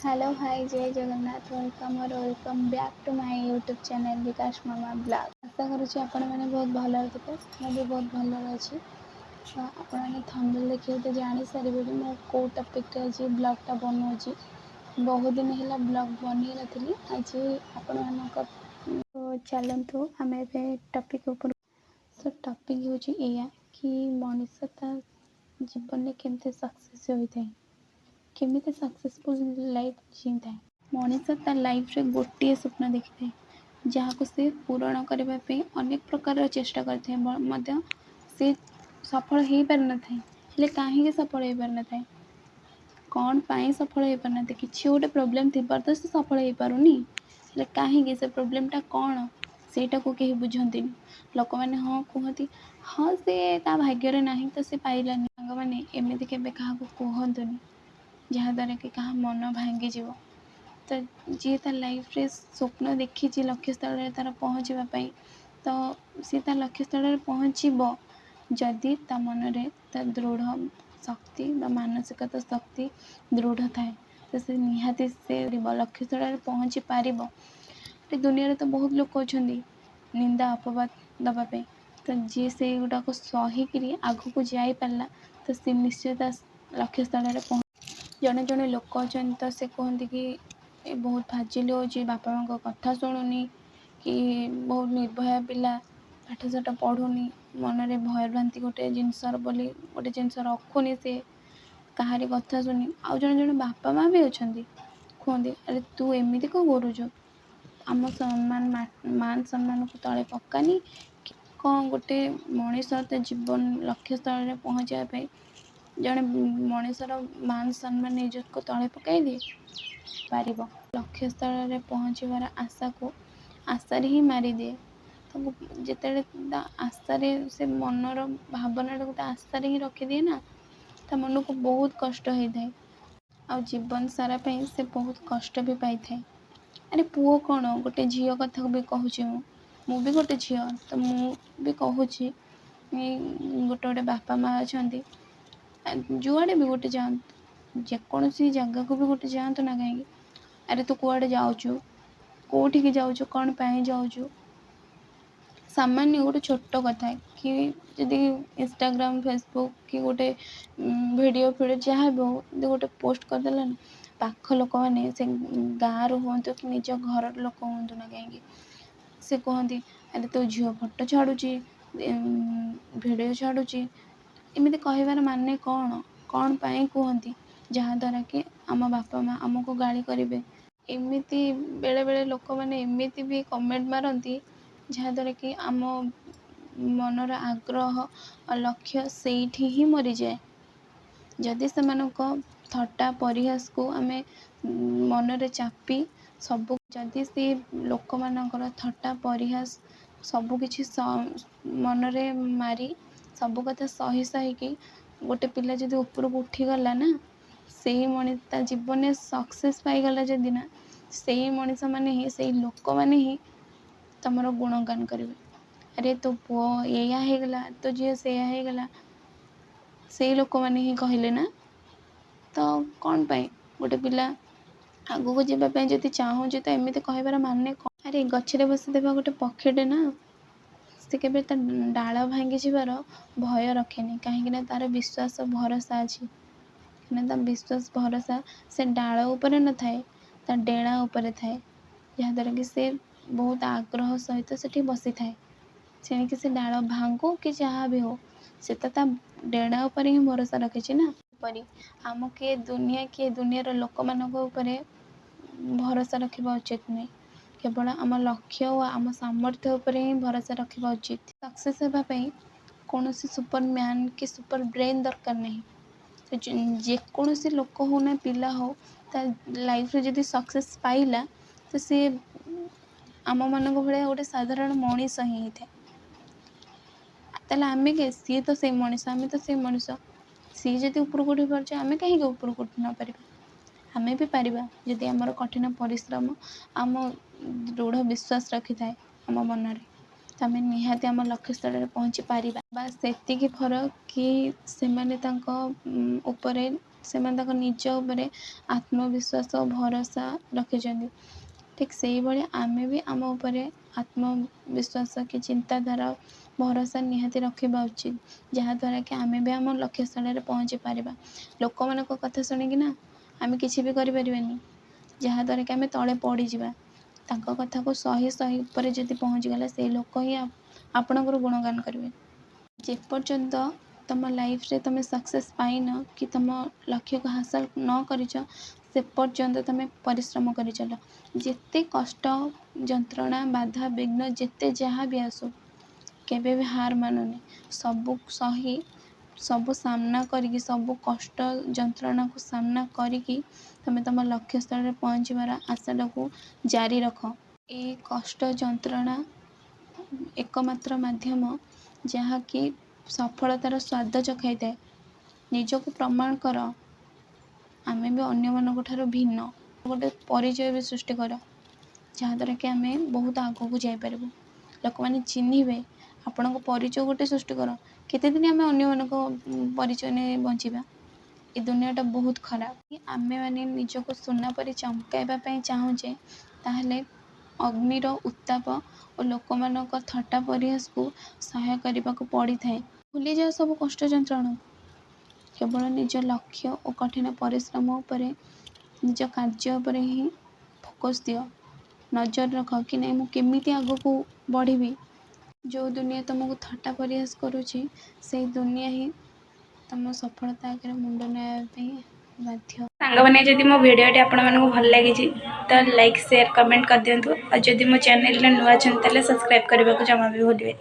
Hello hi जय Jagannath welcome और welcome back to my YouTube channel Vikas Mama blog. आशा करुँच आपण मैंने बहुत भल थे। मैं भी बहुत भल अच्छी। तो आपने थंबनेल देखिए तो जानी सारे मैं कौ टॉपिक आज ब्लॉगटा बनाऊँगी। बहुत दिन है ब्लॉग बन नी आज आपण तो चलतु आम टॉपिक ऊपर। तो टॉपिक हूँ कि मनीष जीवन में केमती सक्सेस होता है केमिति सक्सेसफुल लाइफ जीता है। मनीष तार लाइफ रे गोटे स्वप्न देखी था जहाँ को से पूरण करने अनेक प्रकार चेष्टा करते से सफल हो पार न था। कहीं सफल हो पार न था कौन पाई सफल हो पार न कि गोटे प्रोब्लेम थी तो से सफल हो पारुनी कहीं से प्रोब्लेमटा कौन सेटा को कहीं बुझंती लोक मैंने हाँ कहती हाँ से भाग्य ना तो से पाइलानी सांग मैंने एमती के कहतुनि जहाँद्वारा कि क्या मन भांगी तो जी तार लाइफ रे स्वप्न देखी लक्ष्य स्थल तार पहुँचापी तो सी तार लक्ष्य स्थल पहुँचब जदि ता मनरे ता दृढ़ शक्ति मानसिकता शक्ति दृढ़ थाए तो से निहाती से लक्ष्य स्थल पहुँची पार। दुनिया तो बहुत लोग अच्छा निंदा अपवाद दवापाई तो जी से गुड़ाक सहीकि आग को जाई पारला तो सी निश्चित लक्ष्य स्थल पहुँच जड़े जड़े लोक अच्छा तो से कहते कि बहुत फाजिल हो बापा माँ कथा शुणुनी कि बहुत निर्भया पिला पाठशाठ पढ़ुनी मन में भय भ्रांति गोटे जिनस बोली गोटे जिनस रखुनी से कहारी कथा शुणी आउ जड़े जड़े बापा माँ भी अच्छा कहते अरे तू एमती कौन करुचु आम सम्मान मान सम्मान को तले पकानी कौन गोटे मनीष जीवन लक्ष्य स्थल में पहुँचापी जड़े मनीषर मान सम्मान इज्जत को तले पकई दिए पार लक्ष्य स्थल में पहुँचबार आशा को आशारे ही मारिदिए तो जिते आशारे से मनर भावना टाक आशारे ही रखिदिए ना तो मन को बहुत कष्ट होता है आ जीवन सारा से बहुत कष्ट भी पाई था। अरे पुओ कौन गोटे झी कथा भी कहूँ मु भी गोटे झी तो मु भी कहूँ गोटे गोटे बापा माँ अच्छा जुआड़े भी गोटे जातु जेकोसी जगह को भी गोटे जातु ना कहीं अरे तू कुआड़े जाऊचु कौटिकी जाऊचु कौन पाई जाऊचु सामान्य गोटे छोट कथा कि जदि इंस्टाग्राम फेसबुक कि गोटे वीडियो जहाँ भी हो गोटे पोस्ट करदेला ना पाख लोक मैंने से गाँव हूँ कि निज घर लोक हूँ ना कहीं से कहती अरे तो झील फोटो छाड़ुची वीडियो छाड़ुची एमती कहबार माने कौन कौन पाई कहती जहाँद्वारा कि आम बापा माँ आमको गाली करेंगे एमती बेले बेले लोक मैंने एमती भी कमेंट मारती जहाँद्वारा कि आम मनर आग्रह और लक्ष्य से ही मरी जाए जदि से थट्टा परिहास को आम मनरे चापी सब जदि से लोक मानकर थट्टा परिहास सबकि मनरे मारी सब कथा सही सहीकि गोटे पिला जदि ऊपर को उठीगला ना से ही मनीष जीवन में सक्सेस पाईगला जदि ना से ही मनीष मैंने ही से लोक मैंने ही तुम गुणगान करेंगे अरे तो पुओ या होगला तो झील से होगला से लोक मैंने ही कहले ना तो कौन पाई गोटे पिला आग को जावाई जब चाहूँ तो एमती कहबार माने कौन अरे गचरे बसीदेवा गोटे पक्षीटे ना से केबे डाल भांगी जीवार भय रखेनी कहीं तार विश्वास भरोसा अच्छी विश्वास भरोसा से डाल उपर न थाए ता डेणा उपर थाए जहाँद्वारा कि से बहुत आग्रह सहित से बसी थाए से से डाल भांगू कि जहाँ भी हो से तो डेणा उपर ही भरोसा रखी ना परी आम किए दुनियार लोक मान भरोसा रखा उचित नहीं केवल आम लक्ष्य और आम सामर्थ्य उपर ही भरोसा रखा उचित सक्सेस होगापाई कौन सुपर मैन कि सुपर ब्रेन दरकार नहीं तो जेकोसी लोक हो ना पिला हो ता लाइफ रे जदि सक्सेस पाइला तो सी आम मान भाया गोटे साधारण मनीष ही होता आम के सी तो से मनीष आम तो से मनीष सी जब ऊपर को उठी पारे आम कहीं ऊपर को उठी न पार आम भी पार जदि आमर कठिन परिश्रम आम दृढ़ विश्वास रखी थाए आम मन तो आम निहाती आम लक्ष्य स्थल में पहुँची पार बास से फरक कि से ସେମାନେ निज उपरे आत्मविश्वास और भरोसा रखिछन्ति। ठीक से ही भाई आमे भी आम उपरे आत्मविश्वास कि चिंताधारा भरोसा निहाती रखा उचित, जहाँद्वारा कि आमे भी आम लक्ष्य स्थल पहुँची पारिबा। लोक मान कथा शुणिकी ना आमे किछि भी करि परिबानी, जहाँद्वारा कि आमे तले पड़ी जिबा। तांको कथा को सही सही ऊपर जदि पहुँची गला से लोक ही आपणकर गुणगान करेंगे। जेपर्यंत तुम लाइफ रे तुम सक्सेस पाइन कि तुम लक्ष्य को हासिल न करिछ से पर्यंत तुम परिश्रम करि चल। जेते कष्ट जंत्रणा बाधा विघ्न जेते जहाँ भी आसो केबे भी हार मानुनी, सबू सही सबू सामना करिकी सबू कष्ट जंत्रणा को सामना करिकी तुम तुम लक्ष्य स्थल रे पहुँचबार आशा को जारी रख। ए कष्ट जंत्रणा एकमात्र माध्यम जहाँकि सफलतार स्वाद चखाई थाए। निजको प्रमाण कर आमे भी अन्य मानक ठारो भिन्न गोटे परिचय भी सृष्टि कर, जहाँद्वारा कि आमे बहुत आगो को जाई पारबो। लोक माने चिन्हिबे आपण परिचय गोटे सृष्टि कर। केते दिन आमे अन्य मानक परिचय ने बंचिबा। ए दुनियाटा बहुत खराब। आमे माने निजको सुना परि चमकाइबा पई चाहूचे ताहले अग्निर उत्ताप और लोक मानक थट्टा परिहास को सहाय करने को पड़ी थाए। भूली जाओ सब कष्ट जंत्रणा, केवल निज लक्ष्य और कठिन परिश्रम उपरे निज कार्य उपरे ही फोकस दियो। नजर रख कि नहीं मु केमिति आगो को बढ़ी। जो दुनिया तुमको थट्टा परिहास करुची से दुनिया ही तुम सफलता आगे मुंड नायाबी बाध्य। सांग मैंने जदि मो वीडियोटी आपण मानक भल लगी तो लाइक शेयर कमेंट कर दिंतु और जदि मो चैनल नुआ छन सब्सक्राइब करने को जमा भी भूलिए।